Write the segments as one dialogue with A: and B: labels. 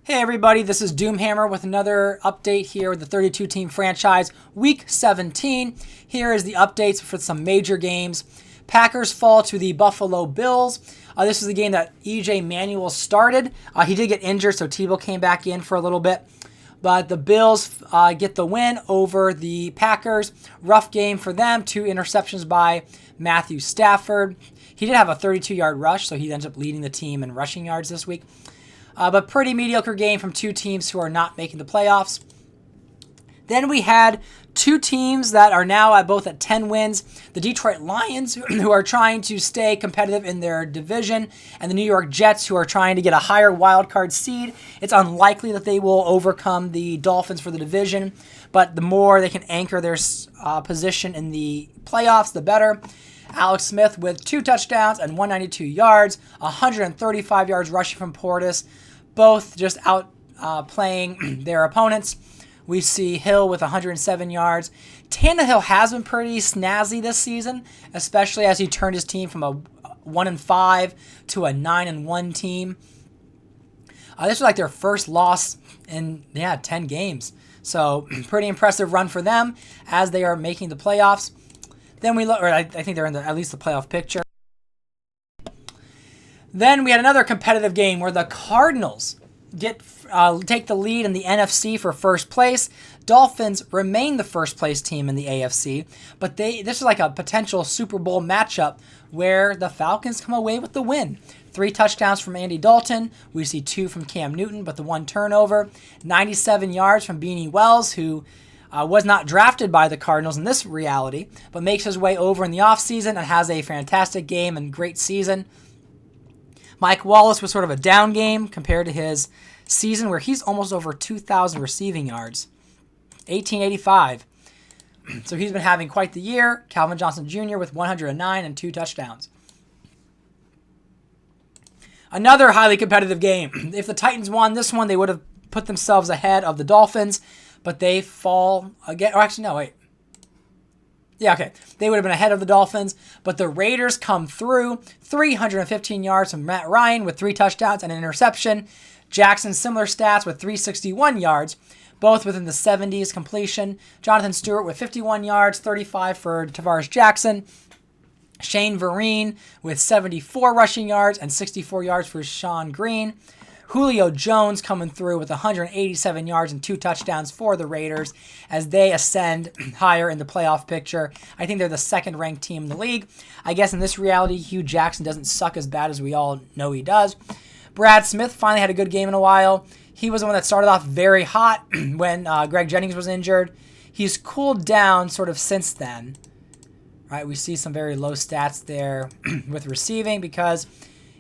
A: Hey everybody, this is Doomhammer with another update here with the 32-team franchise, Week 17. Here is the updates for some major games. Packers fall to the Buffalo Bills. This is the game that E.J. Manuel started. He did get injured, so Tebow came back in for a little bit. But the Bills get the win over the Packers. Rough game for them. 2 interceptions by Matthew Stafford. He did have a 32-yard rush, so he ends up leading the team in rushing yards this week. But pretty mediocre game from 2 teams who are not making the playoffs. Then we had 2 teams that are now both at 10 wins. The Detroit Lions, who are trying to stay competitive in their division, and the New York Jets, who are trying to get a higher wildcard seed. It's unlikely that they will overcome the Dolphins for the division, but the more they can anchor their position in the playoffs, the better. Alex Smith with 2 touchdowns and 192 yards, 135 yards rushing from Portis, both just out playing their opponents. We see Hill with 107 yards. Tannehill has been pretty snazzy this season, especially as he turned his team from a 1-5 to a 9-1 team. This was like their first loss in 10 games. So pretty impressive run for them as they are making the playoffs. Then we look, or I think they're in at least the playoff picture. Then we had another competitive game where the Cardinals take the lead in the NFC for first place. Dolphins remain the first place team in the AFC, but this is like a potential Super Bowl matchup where the Falcons come away with the win. 3 touchdowns from Andy Dalton. We see 2 from Cam Newton, but the 1 turnover. 97 yards from Beanie Wells, who was not drafted by the Cardinals in this reality, but makes his way over in the offseason and has a fantastic game and great season. Mike Wallace was sort of a down game compared to his season where he's almost over 2,000 receiving yards. 1885. So he's been having quite the year. Calvin Johnson Jr. with 109 and 2 touchdowns. Another highly competitive game. If the Titans won this one, they would have put themselves ahead of the Dolphins, but they fall again. Or actually, no, wait. Yeah, okay. They would have been ahead of the Dolphins, but the Raiders come through. 315 yards from Matt Ryan with 3 touchdowns and an interception. Jackson, similar stats with 361 yards, both within the 70s completion. Jonathan Stewart with 51 yards, 35 for Tavares Jackson. Shane Vereen with 74 rushing yards and 64 yards for Sean Green. Julio Jones coming through with 187 yards and 2 touchdowns for the Raiders as they ascend higher in the playoff picture. I think they're the 2nd-ranked team in the league. I guess in this reality, Hugh Jackson doesn't suck as bad as we all know he does. Brad Smith finally had a good game in a while. He was the one that started off very hot when Greg Jennings was injured. He's cooled down sort of since then. Right, we see some very low stats there with receiving because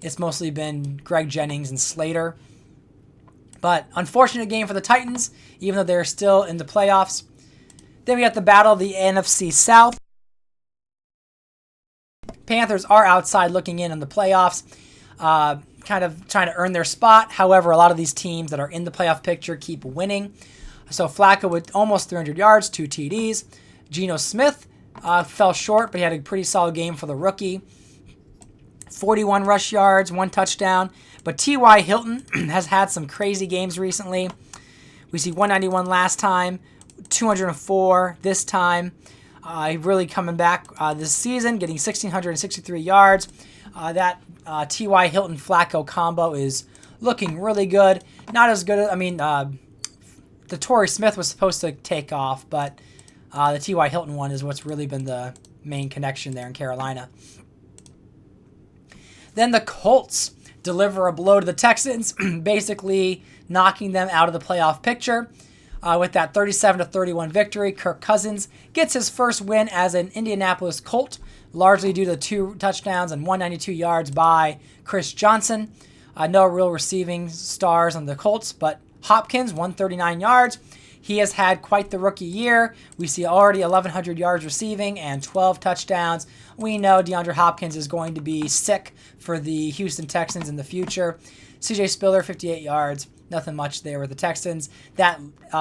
A: it's mostly been Greg Jennings and Slater. But unfortunate game for the Titans, even though they're still in the playoffs. Then we got the battle of the NFC South. Panthers are outside looking in on the playoffs, kind of trying to earn their spot. However, a lot of these teams that are in the playoff picture keep winning. So Flacco with almost 300 yards, 2 TDs. Geno Smith fell short, but he had a pretty solid game for the rookie. 41 rush yards, 1 touchdown. But T.Y. Hilton has had some crazy games recently. We see 191 last time, 204 this time. Really coming back this season, getting 1,663 yards. That T.Y. Hilton-Flacco combo is looking really good. Not as good as, the Torrey Smith was supposed to take off, but the T.Y. Hilton one is what's really been the main connection there in Carolina. Then the Colts deliver a blow to the Texans, basically knocking them out of the playoff picture. With that 37-31 victory, Kirk Cousins gets his first win as an Indianapolis Colt, largely due to 2 touchdowns and 192 yards by Chris Johnson. No real receiving stars on the Colts, but Hopkins, 139 yards. He has had quite the rookie year. We see already 1,100 yards receiving and 12 touchdowns. We know DeAndre Hopkins is going to be sick for the Houston Texans in the future. CJ Spiller, 58 yards. Nothing much there with the Texans. That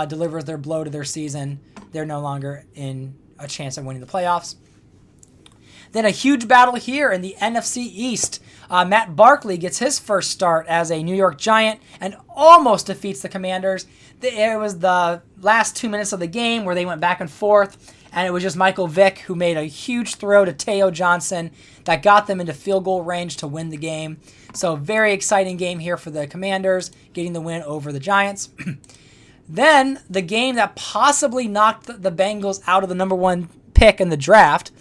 A: delivers their blow to their season. They're no longer in a chance of winning the playoffs. Then a huge battle here in the NFC East. Matt Barkley gets his first start as a New York Giant and almost defeats the Commanders. It was the last 2 minutes of the game where they went back and forth, and it was just Michael Vick who made a huge throw to Teo Johnson that got them into field goal range to win the game. So very exciting game here for the Commanders, getting the win over the Giants. Then the game that possibly knocked the Bengals out of the number 1 pick in the draft,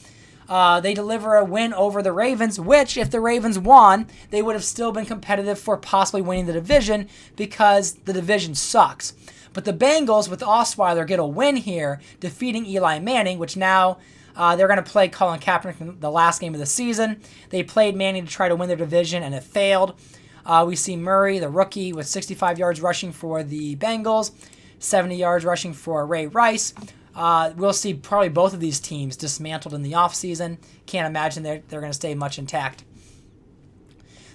A: they deliver a win over the Ravens, which if the Ravens won, they would have still been competitive for possibly winning the division because the division sucks. But the Bengals with Osweiler get a win here, defeating Eli Manning, which now they're going to play Colin Kaepernick in the last game of the season. They played Manning to try to win their division, and it failed. We see Murray, the rookie, with 65 yards rushing for the Bengals, 70 yards rushing for Ray Rice. We'll see probably both of these teams dismantled in the offseason. Can't imagine they're going to stay much intact.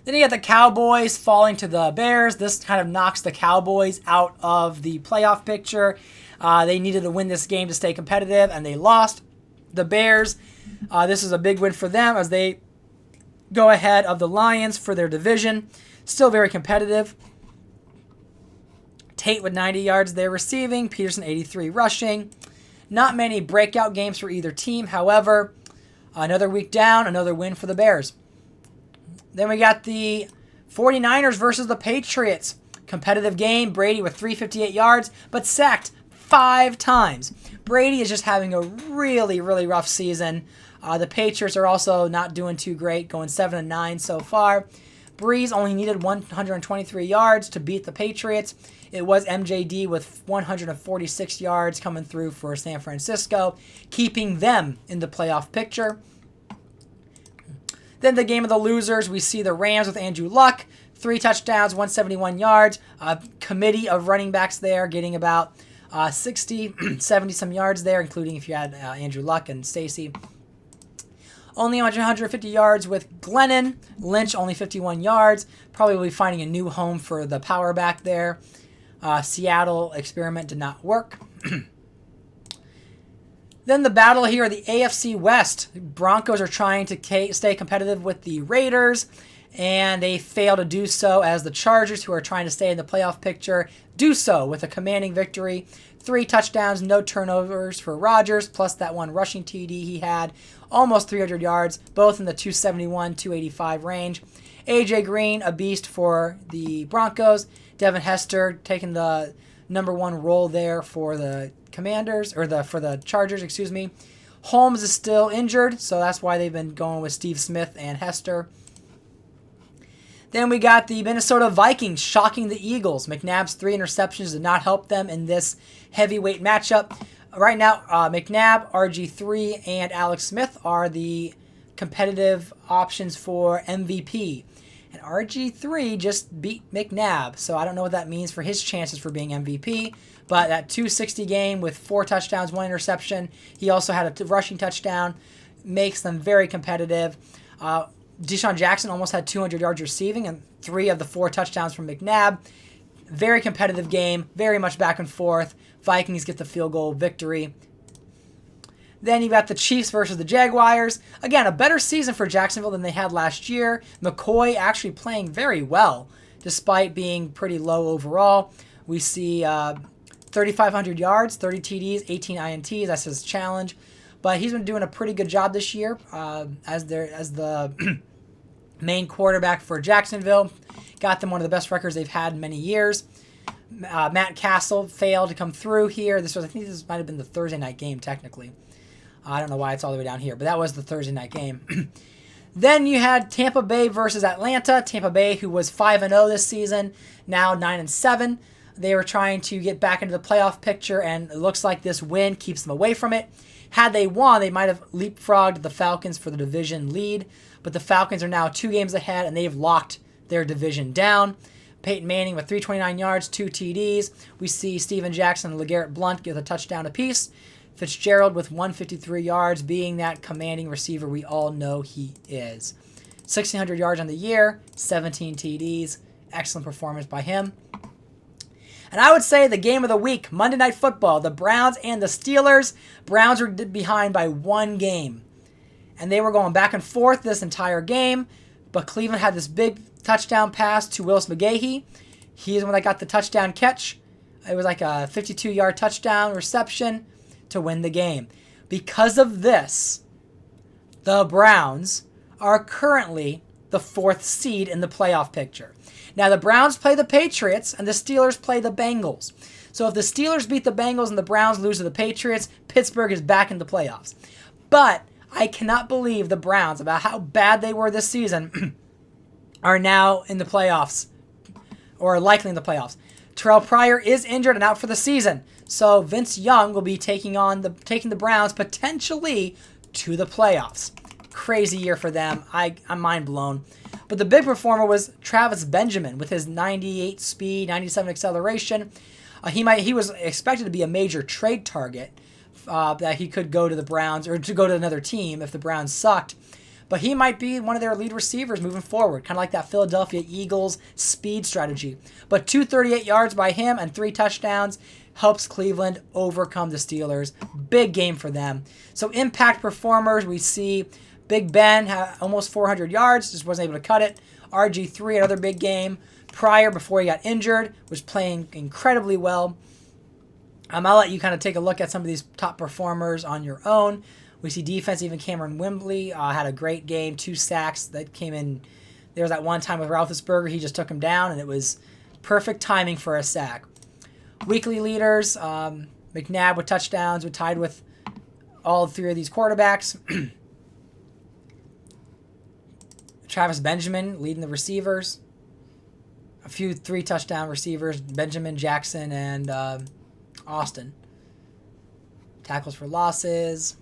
A: Then you got the Cowboys falling to the Bears. This kind of knocks the Cowboys out of the playoff picture. They needed to win this game to stay competitive, and they lost. The Bears, this is a big win for them as they go ahead of the Lions for their division. Still very competitive. Tate with 90 yards there receiving. Peterson 83 rushing. Not many breakout games for either team. However, another week down, another win for the Bears. Then we got the 49ers versus the Patriots. Competitive game. Brady with 358 yards, but sacked 5 times. Brady is just having a really, really rough season. The Patriots are also not doing too great, going 7-9 so far. Breeze only needed 123 yards to beat the Patriots. It was MJD with 146 yards coming through for San Francisco, keeping them in the playoff picture. Then the game of the losers, we see the Rams with Andrew Luck, 3 touchdowns, 171 yards. A committee of running backs there getting about 60, 70 some yards there, including if you had Andrew Luck and Stacy. Only 150 yards with Glennon. Lynch only 51 yards. Probably will be finding a new home for the power back there. Seattle experiment did not work. Then the battle here, the AFC West. Broncos are trying to stay competitive with the Raiders, and they fail to do so as the Chargers, who are trying to stay in the playoff picture, do so with a commanding victory. 3 touchdowns, no turnovers for Rodgers, plus that one rushing TD he had. Almost 300 yards, both in the 271, 285 range. A.J. Green, a beast for the Broncos. Devin Hester taking the number 1 role there for the Commanders, or for the Chargers, excuse me. Holmes is still injured, so that's why they've been going with Steve Smith and Hester. Then we got the Minnesota Vikings shocking the Eagles. McNabb's 3 interceptions did not help them in this heavyweight matchup. Right now, McNabb, RG3, and Alex Smith are the competitive options for MVP. And RG3 just beat McNabb, so I don't know what that means for his chances for being MVP. But that 260 game with 4 touchdowns, 1 interception, he also had a rushing touchdown, makes them very competitive. Deshaun Jackson almost had 200 yards receiving and 3 of the 4 touchdowns from McNabb. Very competitive game, very much back and forth. Vikings get the field goal victory. Then you got the Chiefs versus the Jaguars. Again, a better season for Jacksonville than they had last year. McCoy actually playing very well, despite being pretty low overall. We see 3,500 yards, 30 TDs, 18 INTs. That's his challenge. But he's been doing a pretty good job this year as the main quarterback for Jacksonville. Got them one of the best records they've had in many years. Matt Castle failed to come through here. I think this might have been the Thursday night game, technically. I don't know why it's all the way down here, but that was the Thursday night game. Then you had Tampa Bay versus Atlanta. Tampa Bay, who was 5-0 this season, now 9-7. They were trying to get back into the playoff picture, and it looks like this win keeps them away from it. Had they won, they might have leapfrogged the Falcons for the division lead, but the Falcons are now 2 games ahead, and they've locked their division down. Peyton Manning with 329 yards, 2 TDs. We see Steven Jackson and LeGarrette Blount get a touchdown apiece. Fitzgerald with 153 yards, being that commanding receiver we all know he is. 1,600 yards on the year, 17 TDs. Excellent performance by him. And I would say the game of the week, Monday Night Football, the Browns and the Steelers. Browns are behind by 1 game. and they were going back and forth this entire game. But Cleveland had this big touchdown pass to Willis McGahee. He's the one that got the touchdown catch. It was like a 52-yard touchdown reception to win the game. Because of this, the Browns are currently the 4th seed in the playoff picture. Now, the Browns play the Patriots, and the Steelers play the Bengals. So if the Steelers beat the Bengals and the Browns lose to the Patriots, Pittsburgh is back in the playoffs. But I cannot believe the Browns, about how bad they were this season, are now in the playoffs, or likely in the playoffs. Terrell Pryor is injured and out for the season. So Vince Young will be taking the Browns potentially to the playoffs. Crazy year for them. I'm mind blown. But the big performer was Travis Benjamin with his 98 speed, 97 acceleration. He was expected to be a major trade target, that he could go to the Browns or to go to another team if the Browns sucked. But he might be one of their lead receivers moving forward, kind of like that Philadelphia Eagles speed strategy. But 238 yards by him and 3 touchdowns helps Cleveland overcome the Steelers. Big game for them. So impact performers, we see Big Ben had almost 400 yards, just wasn't able to cut it. RG3, another big game. Pryor, before he got injured, was playing incredibly well. I'll let you kind of take a look at some of these top performers on your own. We see defense, even Cameron Wimbley had a great game, 2 sacks that came in. There was that one time with Roethlisberger, he just took him down, and it was perfect timing for a sack. Weekly leaders, McNabb with touchdowns, were tied with all 3 of these quarterbacks. Travis Benjamin leading the receivers. A few 3 touchdown receivers, Benjamin, Jackson, and Austin. Tackles for losses.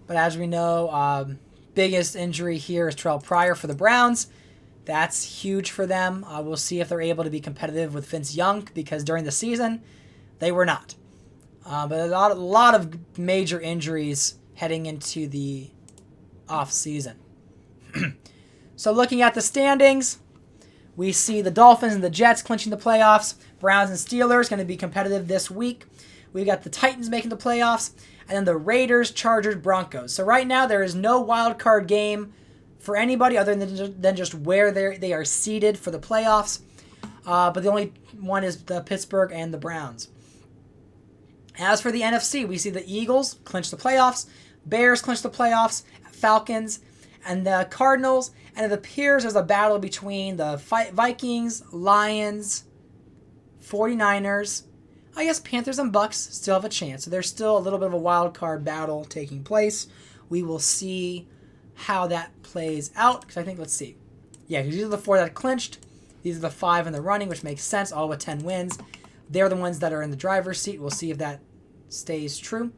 A: But as we know, biggest injury here is Terrell Pryor for the Browns. That's huge for them. We'll see if they're able to be competitive with Vince Young, because during the season, they were not. But a lot of major injuries heading into the off season. So looking at the standings, we see the Dolphins and the Jets clinching the playoffs. Browns and Steelers going to be competitive this week. We've got the Titans making the playoffs, and then the Raiders, Chargers, Broncos. So right now there is no wild card game for anybody other than just where they are seated for the playoffs. But the only one is the Pittsburgh and the Browns. As for the NFC, we see the Eagles clinch the playoffs, Bears clinch the playoffs, Falcons, and the Cardinals. And it appears there's a battle between the Vikings, Lions, 49ers. I guess Panthers and Bucks still have a chance. So there's still a little bit of a wild card battle taking place. We will see how that plays out. Because I think, let's see. Yeah, because these are the 4 that clinched. These are the 5 in the running, which makes sense, all with 10 wins. They're the ones that are in the driver's seat. We'll see if that stays true.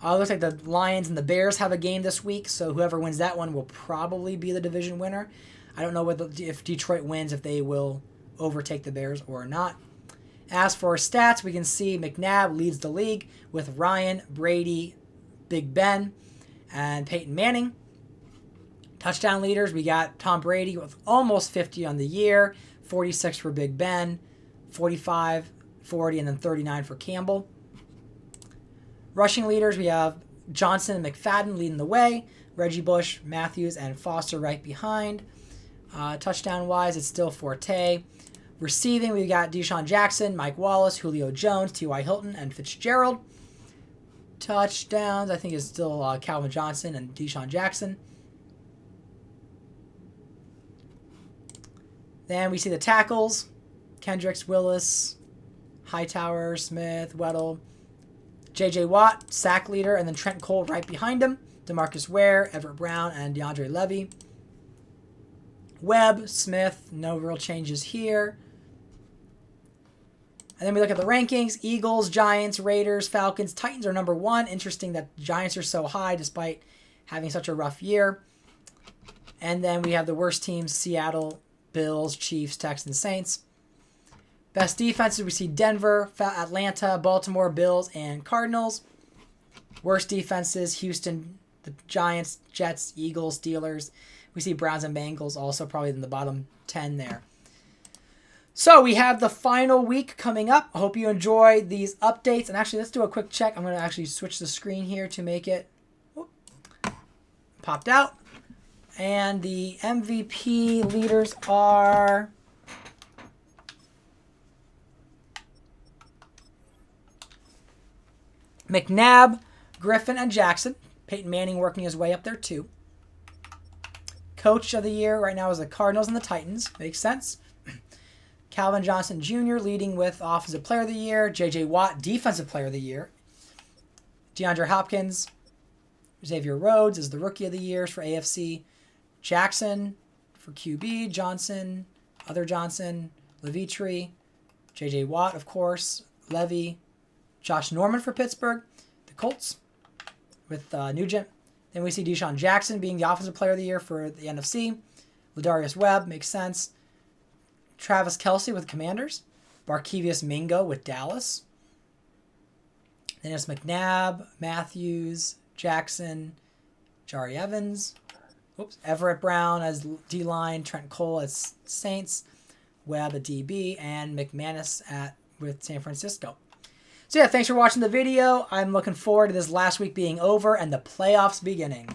A: It looks like the Lions and the Bears have a game this week, so whoever wins that one will probably be the division winner. I don't know if Detroit wins, if they will overtake the Bears or not. As for stats, we can see McNabb leads the league with Ryan, Brady, Big Ben, and Peyton Manning. Touchdown leaders, we got Tom Brady with almost 50 on the year, 46 for Big Ben, 45, 40, and then 39 for Campbell. Rushing leaders, we have Johnson and McFadden leading the way. Reggie Bush, Matthews, and Foster right behind. Touchdown-wise, it's still Forte. Receiving, we got Deshaun Jackson, Mike Wallace, Julio Jones, T.Y. Hilton, and Fitzgerald. Touchdowns, I think, is still Calvin Johnson and Deshaun Jackson. Then we see the tackles. Kendricks, Willis, Hightower, Smith, Weddle, J.J. Watt, sack leader, and then Trent Cole right behind him. DeMarcus Ware, Everett Brown, and DeAndre Levy. Webb, Smith, no real changes here. And then we look at the rankings. Eagles, Giants, Raiders, Falcons, Titans are number 1. Interesting that Giants are so high despite having such a rough year. And then we have the worst teams, Seattle, Bills, Chiefs, Texans, Saints. Best defenses, we see Denver, Atlanta, Baltimore, Bills, and Cardinals. Worst defenses, Houston, the Giants, Jets, Eagles, Steelers. We see Browns and Bengals also probably in the bottom 10 there. So we have the final week coming up. I hope you enjoy these updates. And actually, let's do a quick check. I'm going to actually switch the screen here to make it popped out. And the MVP leaders are McNabb, Griffin, and Jackson. Peyton Manning working his way up there too. Coach of the year right now is the Cardinals and the Titans. Makes sense. Calvin Johnson Jr. leading with Offensive Player of the Year. J.J. Watt, Defensive Player of the Year. DeAndre Hopkins, Xavier Rhodes is the Rookie of the Year for AFC. Jackson for QB. Johnson, other Johnson, Levitri. J.J. Watt, of course. Levy. Josh Norman for Pittsburgh. The Colts with Nugent. Then we see Deshaun Jackson being the Offensive Player of the Year for the NFC. Ladarius Webb, makes sense. Travis Kelce with Commanders. Barkevius Mingo with Dallas. Then it's McNabb, Matthews, Jackson, Jari Evans. Oops, Everett Brown as D-line, Trent Cole as Saints, Webb at DB, and McManus with San Francisco. So yeah, thanks for watching the video. I'm looking forward to this last week being over and the playoffs beginning.